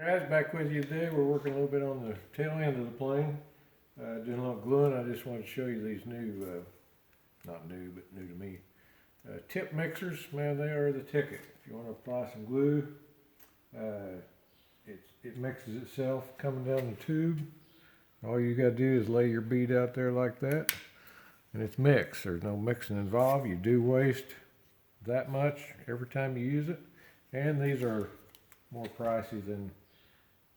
Guys, back with you today. We're working a little bit on the tail end of the plane. Doing a little gluing. I just wanted to show you these new, not new, but new to me, tip mixers. Man, they are the ticket. If you want to apply some glue, it mixes itself coming down the tube. All you got to do is lay your bead out there like that, and it's mixed. There's no mixing involved. You do waste that much every time you use it, and these are more pricey than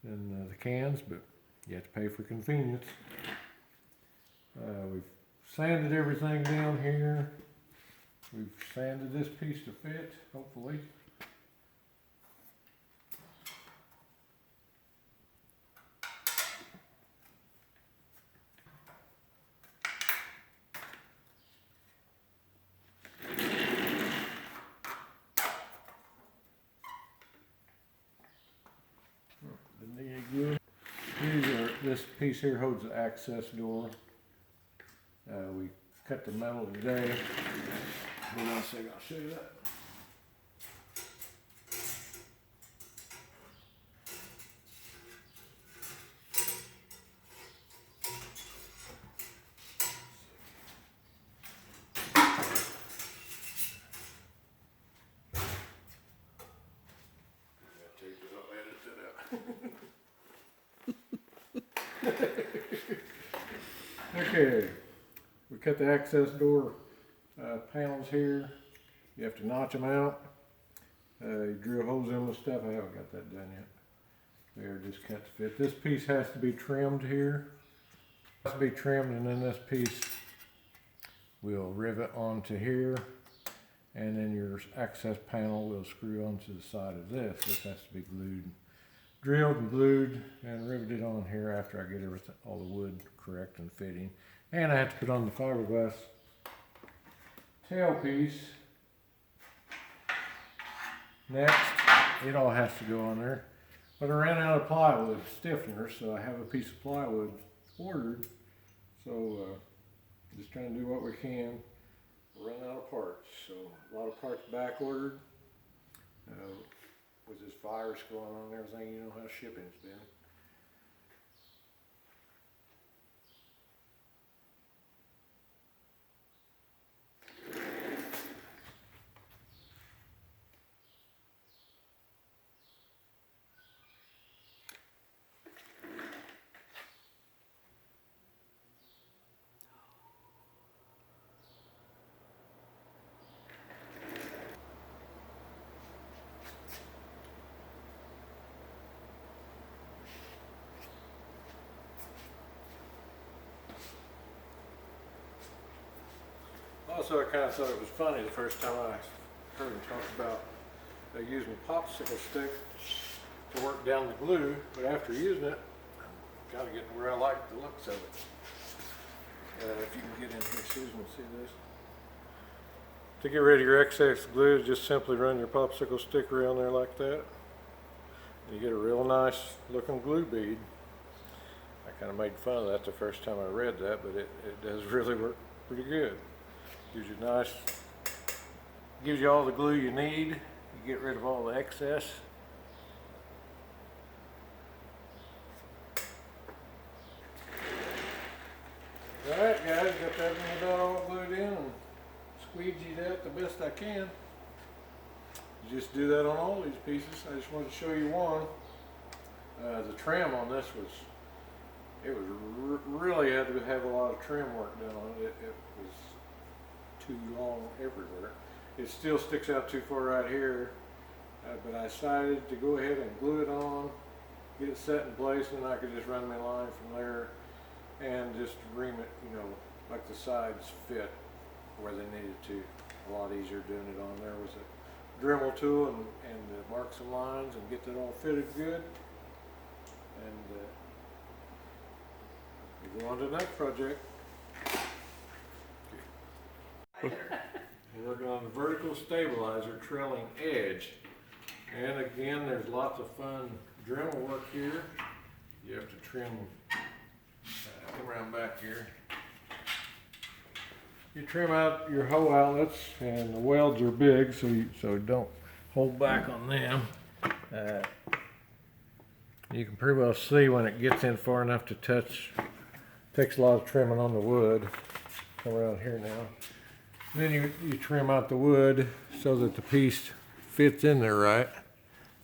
the cans, but you have to pay for convenience. We've sanded everything down here. We've sanded this piece to fit, hopefully. This piece here holds the access door. We cut the metal today. Hold on a second, I'll show you that. Okay, we cut the access door panels here. You have to notch them out. You drill holes in with stuff. I haven't got that done yet. They're just cut to fit. This piece has to be trimmed here. It has to be trimmed, and then this piece will rivet onto here, and then your access panel will screw onto the side of this. This has to be glued, drilled and glued and riveted on here after I get everything, all the wood correct and fitting. And I have to put on the fiberglass tail piece. Next, it all has to go on there. But I ran out of plywood stiffener, so I have a piece of plywood ordered. So just trying to do what we can. Run out of parts, so a lot of parts back ordered. With this virus going on and everything, you know how shipping's been. Also, I kind of thought it was funny the first time I heard him talk about using a popsicle stick to work down the glue, but after using it, I'm kind of getting where I like the looks of it. If you can get in here, Susan, see this. To get rid of your excess glue, just simply run your popsicle stick around there like that. And you get a real nice looking glue bead. I kind of made fun of that the first time I read that, but it does really work pretty good. Gives you nice, gives you all the glue you need. You get rid of all the excess. Alright guys, got that about all glued in and squeegeed out the best I can. You just do that on all these pieces. I just wanted to show you one. The trim on this was, really had to have a lot of trim work done on it. It was too long everywhere. It still sticks out too far right here, but I decided to go ahead and glue it on, get it set in place, and then I could just run my line from there and just ream it, you know, like the sides fit where they needed to. A lot easier doing it on there with a Dremel tool and mark some lines and get that all fitted good. And we go on to the next project. We're working on the vertical stabilizer trailing edge. And again, there's lots of fun Dremel work here. You have to trim, come around back here. You trim out your hole outlets, and the welds are big, so don't hold back on them. You can pretty well see when it gets in far enough to touch. Takes a lot of trimming on the wood. Come around here now. Then you trim out the wood so that the piece fits in there right.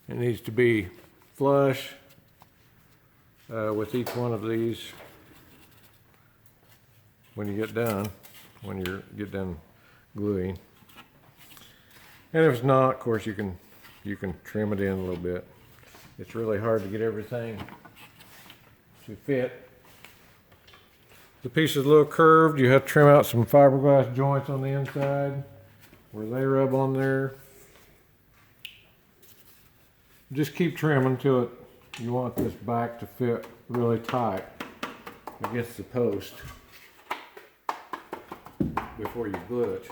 It needs to be flush with each one of these when you get done, get done gluing. And if it's not, of course, you can trim it in a little bit. It's really hard to get everything to fit. The piece is a little curved. You have to trim out some fiberglass joints on the inside where they rub on there. Just keep trimming until you want this back to fit really tight against the post before you glue it.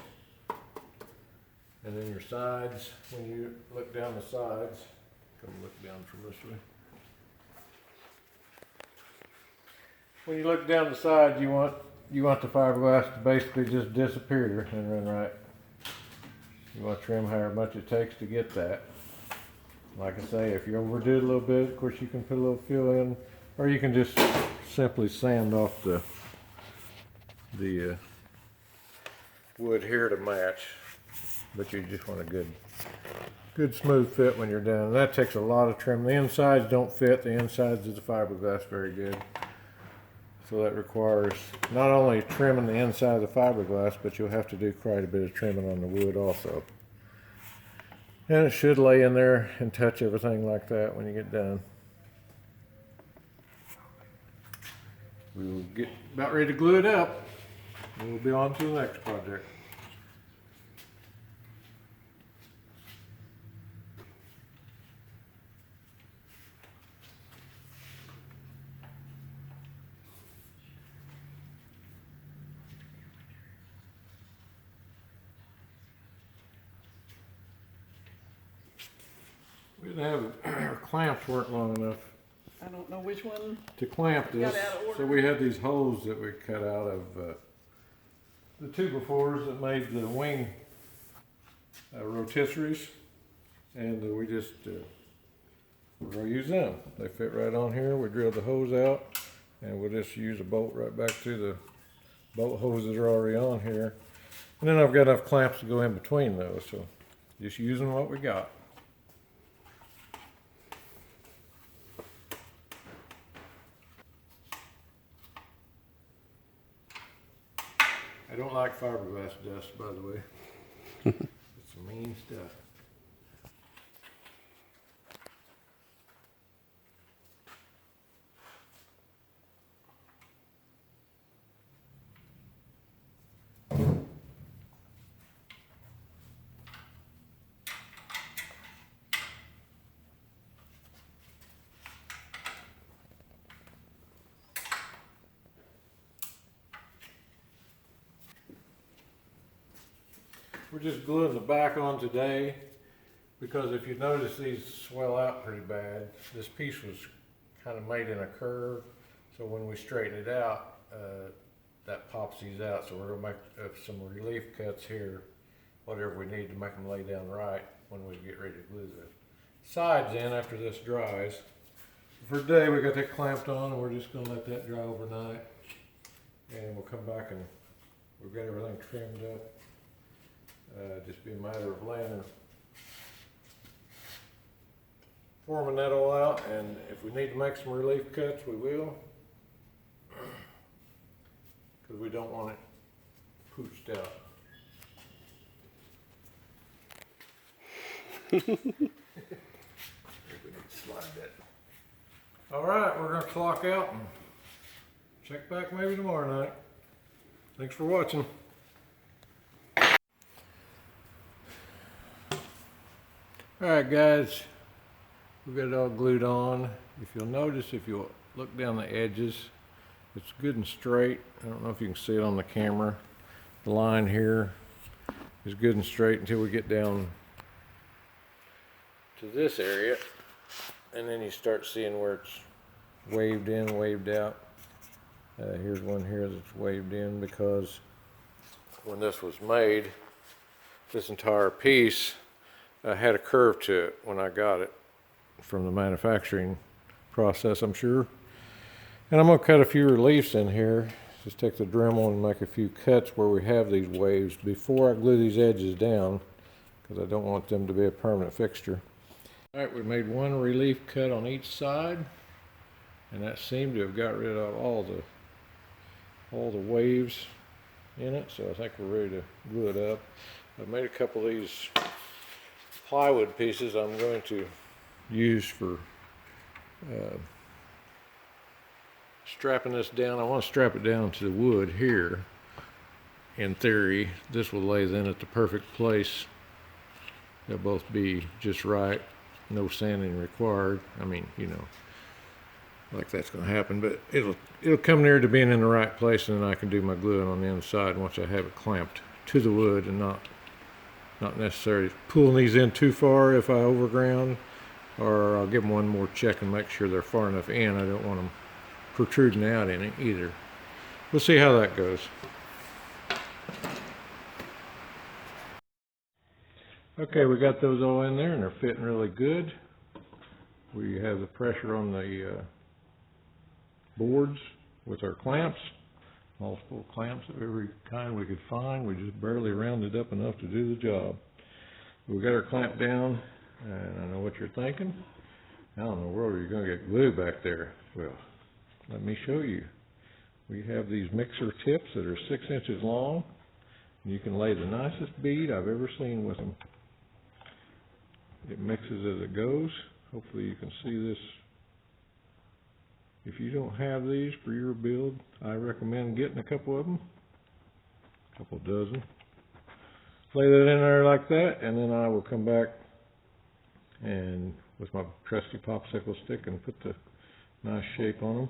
And then your sides, when you look down the sides, come look down from this way. When you look down the side, you want the fiberglass to basically just disappear and run right. You want to trim however much it takes to get that. Like I say, if you overdo it a little bit, of course you can put a little fill in, or you can just simply sand off the wood here to match. But you just want a good smooth fit when you're done. And that takes a lot of trim. The insides don't fit. The insides of the fiberglass very good. So that requires not only trimming the inside of the fiberglass, but you'll have to do quite a bit of trimming on the wood also. And it should lay in there and touch everything like that when you get done. We will get about ready to glue it up. And we'll be on to the next project. We didn't have, our clamps weren't long enough I don't know which one. to clamp this, so we had these holes that we cut out of the 2x4s that made the wing rotisseries, and we just we're going to use them. They fit right on here. We drilled the hose out, and we'll just use a bolt right back to the bolt hoses that are already on here. And then I've got enough clamps to go in between those, so just using what we got. I don't like fiberglass dust, by the way. It's some mean stuff. We're just gluing the back on today because if you notice these swell out pretty bad. This piece was kind of made in a curve, so when we straighten it out, that pops these out. So we're going to make some relief cuts here, whatever we need to make them lay down right when we get ready to glue the sides in after this dries. For today we got that clamped on and we're just going to let that dry overnight, and we'll come back and we've got everything trimmed up. Just be a matter of laying forming that all out, and if we need to make some relief cuts, we will, because we don't want it pooched out. I think we need to slide that. All right, we're going to clock out and check back maybe tomorrow night. Thanks for watching. Alright guys, we've got it all glued on. If you'll notice, if you'll look down the edges, it's good and straight. I don't know if you can see it on the camera. The line here is good and straight until we get down to this area. And then you start seeing where it's waved in, waved out. Here's one here that's waved in because when this was made, this entire piece had a curve to it when I got it from the manufacturing process, I'm sure. And I'm going to cut a few reliefs in here. Just take the Dremel and make a few cuts where we have these waves before I glue these edges down, because I don't want them to be a permanent fixture. All right, we made one relief cut on each side, and that seemed to have got rid of all the waves in it, so I think we're ready to glue it up. I've made a couple of these plywood pieces I'm going to use for strapping this down. I want to strap it down to the wood here. In theory, this will lay then at the perfect place. They'll both be just right, no sanding required. I mean, you know, like that's going to happen, but it'll come near to being in the right place, and then I can do my gluing on the inside once I have it clamped to the wood, and not necessarily pulling these in too far if I overground, or I'll give them one more check and make sure they're far enough in. I don't want them protruding out in it either. We'll see how that goes. Okay, we got those all in there and they're fitting really good. We have the pressure on the boards with our clamps, multiple clamps of every kind we could find. We just barely rounded up enough to do the job. We got our clamp down, and I know what you're thinking. How in the world are you going to get glue back there? Well, let me show you. We have these mixer tips that are 6 inches long. You can lay the nicest bead I've ever seen with them. It mixes as it goes. Hopefully you can see this. If you don't have these for your build, I recommend getting a couple of them, a couple dozen. Lay that in there like that, and then I will come back and with my trusty popsicle stick and put the nice shape on them.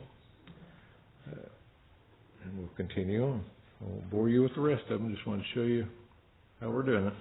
And we'll continue on. I won't bore you with the rest of them, just wanted to show you how we're doing it.